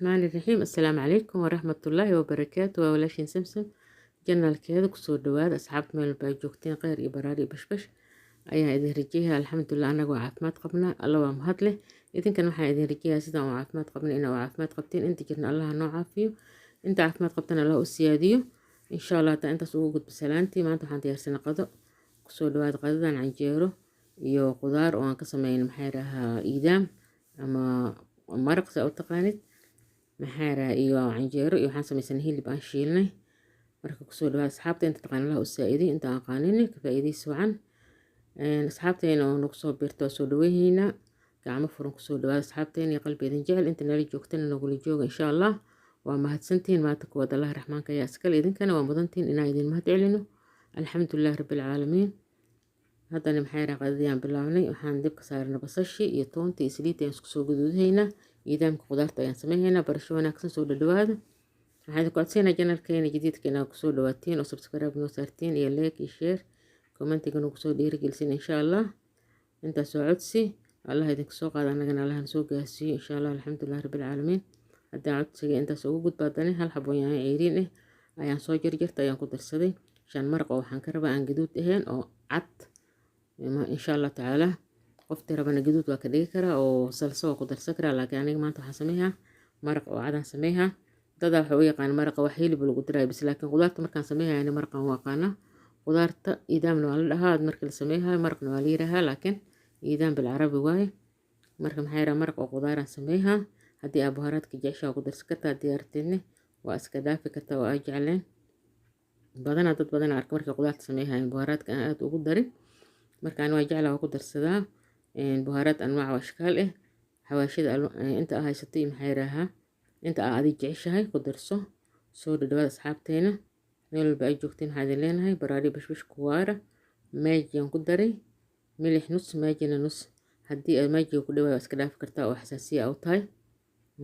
الرحمن الرحيم السلام عليكم ورحمة الله وبركاته وولاشين سمسم janaalkeeda kusoo dhawaada asxaabta meel baa joogteen kheyr iyo baraar iyo bashbash ayaan idin rajeeyaa alxamdulilah anagoo caafimaad qabnaa alla waa mahad leh idinkan waxaan idin rajeeyaa sidaan u caafimaad qabna inaa u caafimaad qabtiin inta jirna allaha noo caafiyo inta caafimaad qabtana allah u siyaadiyo insha allah hataa intaas ugu gudba salaantii maanta waxaan diyaarsanay qado kusoo dhawaada qadadan canjeero iyo qudaar oo aan ka sameyn maxaa yidhaahaa iidaam ama maraq saa u taqaanid maxaa yidhahaa iyo canjeero iyo waxaan samaysanay hilib aan shiilnay marka kusoo dhawaad asxaabta inta taqaan allah u saa'iday inta aan qaanin ka faa'iidaysi wacan asxaabteena oo nagu soo biirto soo dhaweynayna gacmo furan kusoo dhawaad asxaabteena iyo qalbigeedin jecel inta nala joogtana nagula jooga insha allah waa mahadsantihiin maanta kuwaad allah raxmaanka ayaa iskale idinkana waa mudantihiin inaan idin mahad celino alxamdulilah rabbil caalamiin haddana maxaa yidhaha qadadiyaan bilaabnay waxaan dib ka saarnay basashii iyo toonta iyo saliidda ayaan isku soo gaduudahaynaa iidaamka qudaarta ayaan samaynaynaa barasho wanaagsan soo dhadhawaada waxaan ku codsanaa janalkeena jadiidka inaad kusoo dhawaatiin oo subscribe noo saartiin iyo like iyo share commentiga nagu soo dhiirigelisiin insha allah intaas oo codsi allah idinka soo qaada annagana allah na soo gaarsiiyo insha allah alxamdulilah rabbil caalamiin haddaan codsiga intaas ugu gudbaadane hal xabo yaanyo ceyriin ayaan soo jarjarta ayaan ku darsaday shan maraq oo waxaan ka rabaa aan gaduud ahayn oo cad insha allah tacaala qoftii rabana gaduud waa ka dhigi karaa oo salso waa ku darsan karaa laakiin aniga maanta waxaan sameeyaa maraq oo cadaan sameeyaa dadaa waxa u yaqaan maraqa wax hilib lagu daray bis laakiin qudaarta markaan sameeyahay maraqan waa qaana qudaarta iidaamna waa la dhahaa markii la sameeyahay maraqna waa la yiraahaa laakiin iidaam bil carabi waaye marka maxay yiraahdaa maraq oo qudaaraan sameeyahaa haddii aad bahaaraadka jeceshaa ku darsan kartaa diyaarteedna waa iska dhaafi kartaa waa jecleen badanaa dad badan arka markii qudaarta sameeyahay bahaaraadka aan aad ugu darin marka aan waa jeclaa waa ku darsadaa bahaaraad anwaac oo ashkaal ah xawaashida inta aad haysatay maxay yiraahdaa inta aad adiga jeceshahay ku darso soo dhadhawaad asxaabteena meel walba ay joogtiin waxaan idin leenahay baraari bashbash kuwaara maajiyan ku daray milix nus maajina nus haddii aad maajiga ku dhawaa iska dhaafi kartaa oo xasaasiya u tahay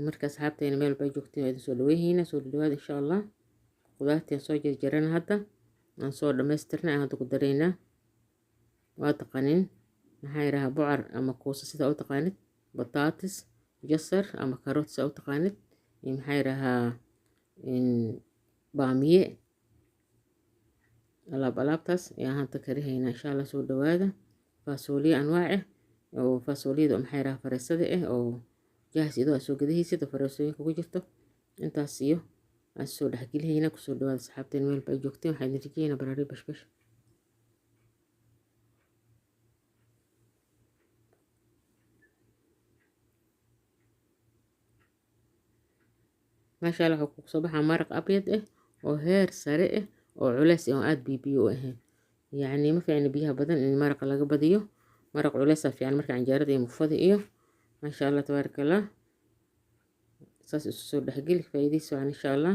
marka asxaabteena meel walba ay joogtiin waa idin soo dhaweyhiina soo dhadhawaad insha allah qudaartii aan soo jarjarana hadda aan soo dhammaystirnay aan hadda ku daraynaa waa taqanin maxaa yidhahaa bocar ama kuusa sida u taqaanid bataatis jasar ama karoot sida u taqaanid maxaa yidhahaa baamiye alaabtaas ayaan hanta karihaynaa insha allah soo dhawaada faasooliya anwaac oo faasooliyada maxaa yidhahaa fareesada oo jaahis idoo aad soo gadahaysid oo fareesooyinka ku jirto intaas iyo aan soo dhexgelihaynaa kusoo dhawaada asxaabteen meel ba ay joogteen waxaan idin rajeynaa baraari bashbash maasha allah wuxuu kusoo baxaa maraq abyad oo heer sare oo culays oo aad biyo u ahayn yacni ma fiicna biyaha badan in maraqa laga badiyo maraq culays fiican marka canjeerada iyo mufada iyo maasha allah tabaarakallah saas isu soo dhexgeli faa'iidaysi waan insha allah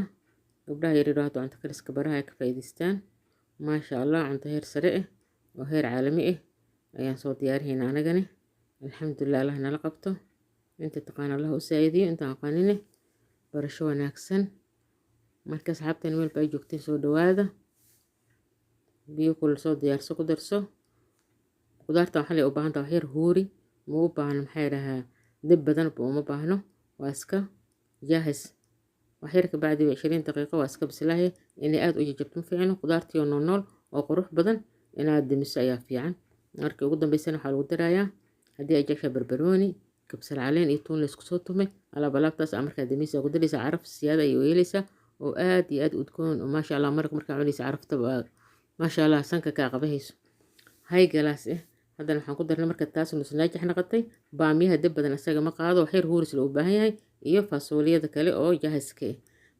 gabdhaha yaryar oo cunto kariska baraha ay ka faa'iidaystaan maasha allah cunto heer sare oo heer caalami ayaan soo diyaarihaynaa anagana alxamdulilah allah nala qabto inta taqaan allah u saa'idiyo intaan aqaanine barasho wanaagsan marka asxaabteen meel ba ay joogteen soo dhawaada biyo kul soo diyaarso ku darso qudaarta waxay u baahan tahay wax yar huuri ma u baahno maxay yiraahdaa dib badan uma baahno waa iska jaahis wax yar ka bacdi 20 daqiiqo waa iska bislaahay inay aad u jajabto ma fiicno qudaartii oo nool oo qurux badan inaad dimiso ayaa fiican markii ugu dambeysana waxaa lagu darayaa haddii ay jeceshahay barbarooni kabsar caleen iyo tuun la isku soo tumay alaabtaas markaa damiisa ku daraysa caraf siyaada ay weelaysa oo aad iyo aad udgoon oo maasha allah markaa cunaysa carafta maasha allah sanka ka qabahayso hay galaas haddana waxaan ku darnay marka taas nus naajax noqotay baamiyaha dib badan asaga ma qaado wax yar huuris loo baahan yahay iyo faasooliyada kale oo jaahiska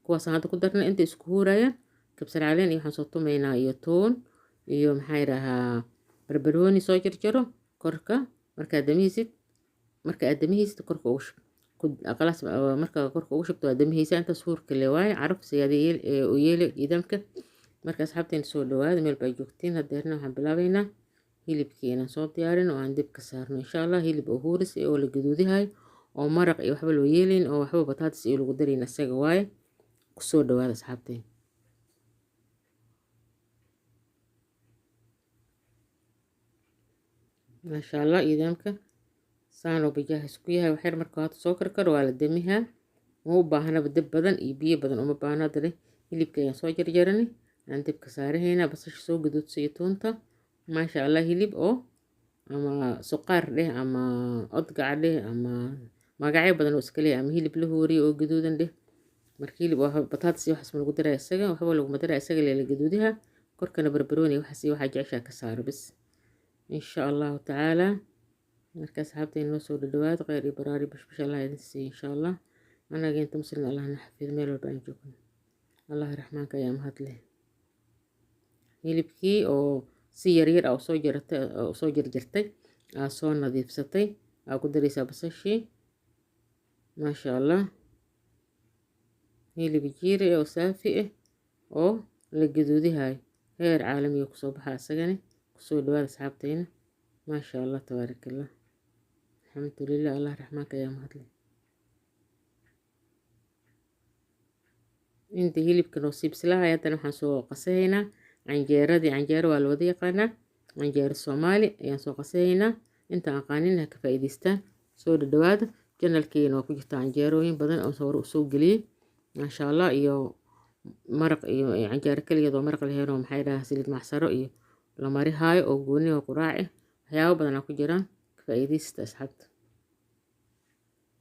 kuwaas hadda ku darnay inta isku huurayaan kabsar caleen iyo waxaan soo tumaynaa iyo tuun iyo maxaa yiraahdaa barbarooni soo jarjaro korka markaa damiisid marka aad damihiisa korka ugu shub aqalaas marka korka ugu shubto aad damihiisa inta suurka le waay caraf siyaadiyeel oo yeelo iidamka marka asxaabteen soo dhawaada meel bay joogtiin hadeerna waxaan bilaabaynaa hilibkeena soo diyaarin oo aan dib ka saarno insha allah hilib oo huuris oo la gaduudihay oo maraq iyo waxba loo yeelin oo waxba bataatis iyo lagu darin asaga waay ku soo dhawaada asxaabteen maasha allah iidamka saan oo bijaah isku yahay waxyar marka hada soo karkaro waa la damihaa uma baahna dab badan iyo biyo badan uma baahna. Hadda hilibka ayaan soo jarjarani aan dabka saarahaynaa. Basasha soo gaduudsa iyo toonta. Maasha Allah, hilib oo ama suqaar dheh ama odgac dheh ama magacyo badan oo iska leeyahay, ama hilib la hooriyo oo gaduudan dheh. Marka hilib waa bataats iyo waxaas ma lagu daraa isaga, waxba laguma daraa isaga la gaduudaha. korkana barbarooni waxaas iyo waxa jeceshaa ka saaro bis. insha Allah taala. marka asxaabtay noo soo dhawaad khayr iyo baraari bashbash Allah idin siiyo insha Allah. anaga inta muslim Allah na xafiid meel walba aan joogno. Allah raxmaanka ayaa mahad leh. hilibkii oo si yar yar oo soo jarjartay aa soo nadiifsatay aa ku daraysaa basashii. maasha Allah, hilib jiir oo saafi ah oo la gaduudihay heer caalami ah kusoo baxa asagana. kusoo dhawaad asxaabtayna. maasha Allah, tabaarakallah, alxamdulillah. Allah raxmaanka ayaa mahad leh. inta hilibka noo sii bislaahay haddana waxaan soo qasahaynaa canjeeradii. canjeero waa la wada yaqaanaa, canjeero Soomaali ayaan soo qasahaynaa. inta aqaanin ha ka faa'iidaystaan. soo dhawaada. janalkeena waa ku jirta canjeerooyin badan oo hore usoo geliyey maasha Allah, iyo maraq iyo canjeero kaligeed oo maraq lahayn oo maxay dhahaa saliid macsaro iyo la marihaayo oo gooni oo quraac ah. waxyaabo badan ku jiraan. ka faa'iidaysta asxaabta.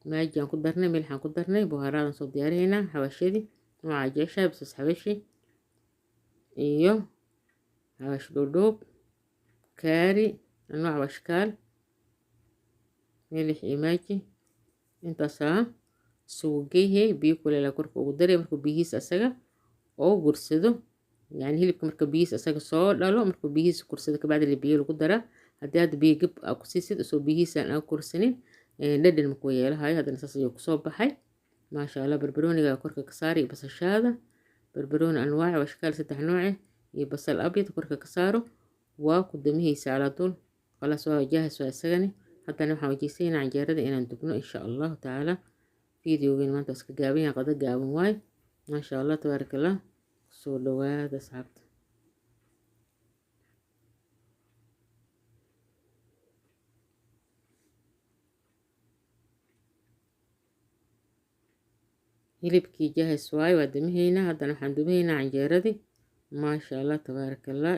maaji aan ku darnay, milix aan ku darnay, buhaaraadan soo diyaarinaynaa, xawaashadii nooca jeceshahay, basas xawaashi iyo xawaash dhoodhoob, kaari nooc washkaal, milix iyo maaji. intaasaa isugu geeyay. biyo kuleel korka ugu daray markuu biyihiisa asaga oo gursado. yani hilibka marka biyihiisa asaga soo dhalo, markuu biyihiisa gursado kabacdi biyo lagu daraa. haddii hadda biyo gab aa ku siisid soo biyihiisa aan kursanin dhadhan makuu yeelahayo. haddana saas ayuu kusoo baxay. maasha Allah, barbarooniga korka ka saari iyo basashaada. barbarooni anwaac washkaal 3 nooc iyo basal abyad korka ka saaro. waa ku damihaysa ala dul. khalaas waa jaahis waa isagani. haddana waxaan wajiyaynaynaa canjeerada inaan dubno insha Allah taala. fiidiyowgeen maanta iska gaaban yahay, qada gaaban waay. maasha Allah, tabaarakallah. soo dhawaada asxaabta. hilibkii jaahis waay, waa damihaynaa. haddana waxaan dubahaynaa canjeeradii. maasha Allah, tabaarakallah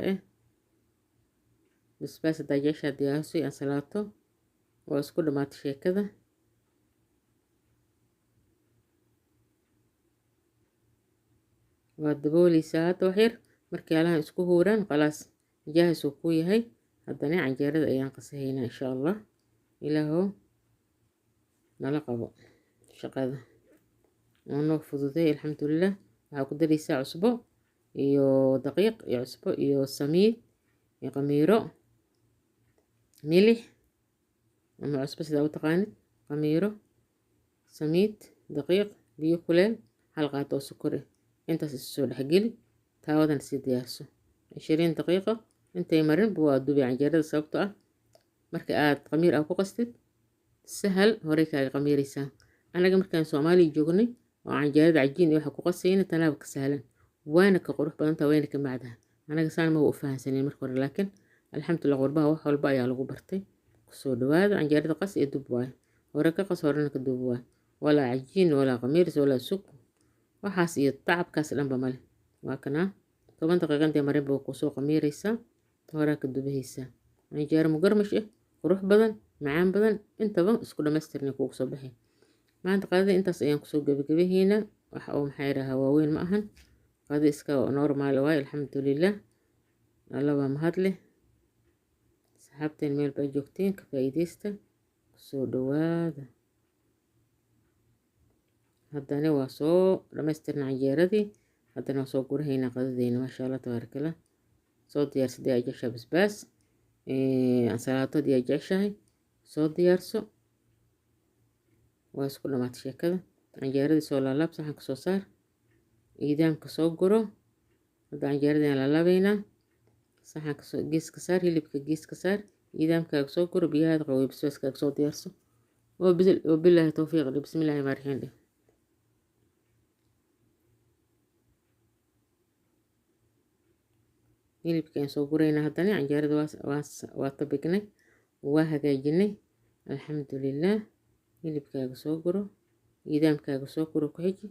basbaas haddaa jeceshaa diyaarso iyo ansalaato. waa isku dhamaatay sheekada. waa dabooleysaa hadda wax yar. markii alahan isku huuraan khalaas jaahis uu ku yahay. haddana canjeerada ayaan qasahaynaa insha Allah. ilaahow nala qabo shaqada oo noo fududay alxamdulillah. waxaa ku daraysaa cusbo iyo daqiiq iyo cusbo iyo samiid iyo qamiiro, milix ama cusbo sidaa u taqaanid, qamiiro, samiid, daqiiq, biyo kuleel, hal qaad oo sokor ah. intaas isu soo dhexgeli. taawadan sii diyaarso 20 daqiiqo. intay marin waa dubi canjeerada, sababtoo ah marka aad qamiir ku qastid sahal horey kaaga qamiiraysaa. anaga markaan Soomaaliya joognay oo canjeerada cajiin iyo waxa ku qasayna tanaaba ka sahlan, waana ka qurux badan tahay, wayna ka macdaha. anaga saan ma u fahansanin marka hore, laakiin alxamdulillah qurbaha wax walba ayaa lagu bartay. kusoo dhawaada. canjeerada qas iyo dub waay. hore ka qas, horena ka dub waay. walaa cajiin walaa qamiiris walaa sug waxaas iyo tacabkaas dhanba male. waa kana 10 daqiiqo intay marin buu ku soo qamiiraysaa. hore ka dubahaysaa. canjeero mugarmash ah, qurux badan, macaan badan, intaba isku dhamaystirnay kugu soo baxay. maanta qadada intaas ayaan kusoo gabagabahaynaa. waxa uu maxay rahaa waaweyn ma ahan. qada iska normal waay. alxamdulillah. alla waa mahad leh. saxaabteen meel baa joogteen ka faa'iidaysta. soo dhawaada. haddana waa soo dhamaystirnay canjeeradii. haddana waa soo gurahaynaa qadadeena. maasha Allah, tabaarakallah. soo diyaarso diyaa jeceshaa basbaas ansalaato diyaa jeceshahay soo diyaarso. waa isku dhamaatay sheekada. canjeeradii soo laalaab, saxanka soo saar, iidaamka soo guro. hadda canjeeradii aan laalaabaynaa. saxanka soo geeska saar, hilibka geeska saar, iidaamkaaga soo guro, biyahaada qabow basbaaskaaga soo diyaarso. wabilaahi tawfiiq. bismillaahi rahmaani rahiim. hilibkaan soo guraynaa. haddana canjeerada waa tabignay, waa hagaajinay. alxamdulillah. hilibkaaga soo guro. nidaamkaaga soo koro ku xiji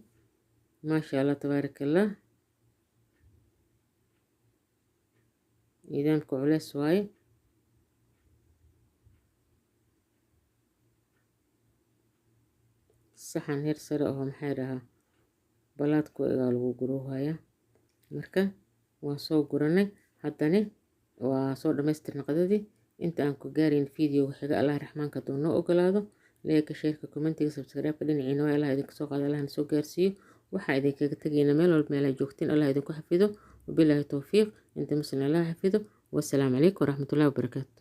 maasha allah tabaaraka allah nidaamka culeys waaye saxan heer sare oo maxay dhahaa balaadku egaa lagu guruhaya marka waan soo guranay haddana waa soo dhamaystirnay qadadii inta aan ku gaarin video xiga allah raxmaanka doono ogolaado leeka sheerka commentiga subscribe dhinaciina waa allah idinka soo qaado allah soo gaarsiiyo waxaa idinkaga tagayna meel walba meel ay joogtiin allah idinku xafido wabilaahi tawfiiq inta muslim allah xafido wassalaamu calaykum waraxmatullaahi wabarakaatu